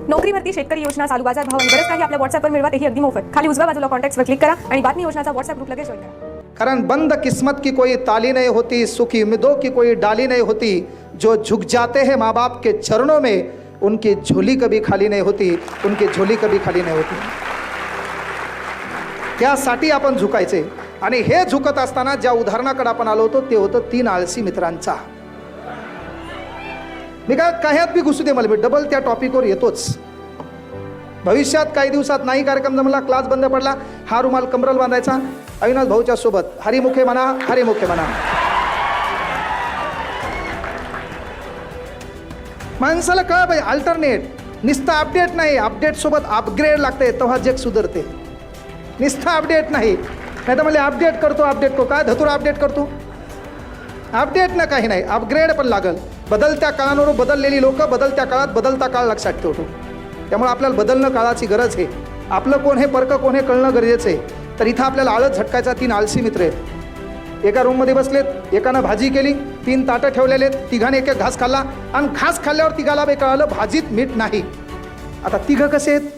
नोकरी भरती, शेतकरी योजना, चालू बाजार भाव आणि बरंच काही आपल्या व्हॉट्सअपवर मिळवा, तेही अगदी मोफत. खाली उजव्या बाजूला कॉन्टॅक्ट्सवर क्लिक करा आणि बातमी योजनाचा व्हॉट्सअप ग्रुप लगेच जॉइन करा. कारण बंद किस्मत की कोई ताली नहीं होती, सुखी उम्मीदों की कोई डाली नहीं होती. जो झुक जाते हैं माँ बाप के चरणों में, उनकी झोली कभी खाली नहीं होती, उनकी झोली कभी खाली नहीं होती. त्यासाठी आपण झुकायचे. आणि हे झुकत असताना ज्या उदाहरणाकडे आपण आलो होतो ते होतं 3 आळशी मित्रांचा. मी काय काह्यात बी घुसू दे मला, मी डबल त्या टॉपिकवर येतोच. भविष्यात काही दिवसात नाही कार्यक्रम जमला, क्लास बंद पडला, हा रुमाल कमरल बांधायचा, अविनाश भाऊच्या सोबत हरिमुखे म्हणा, हरिमुखे म्हणा. माणसाला कळ पाहिजे अल्टरनेट. नुसतं अपडेट नाही, अपडेट सोबत अपग्रेड लागते, तेव्हा जग सुधारते. नुसतं अपडेट नाही, नाही तर मला अपडेट करतो, अपडेट करतो, काय धतूर अपडेट करतो. अपडेट ना काही नाही, अपग्रेड पण लागल. बदलत्या काळानुरूप बदललेली लोक बदलत्या काळात बदलता काळ लक्षात ठेवतो. त्यामुळे आपल्याला बदलणं काळाची गरज आहे. आपलं कोण हे परक कोण हे कळणं गरजेचं आहे. तर इथं आपल्याला आळस झटकायचा 3 आळशी मित्र आहेत. एका रूममध्ये बसलेत, एकानं भाजी केली, 3 ताटं ठेवलेले आहेत, तिघाने एक घास खाल्ला आणि घास खाल्ल्यावर तिघाला बे कळालं भाजीत मीठ नाही. आता तिघं कसे आहेत,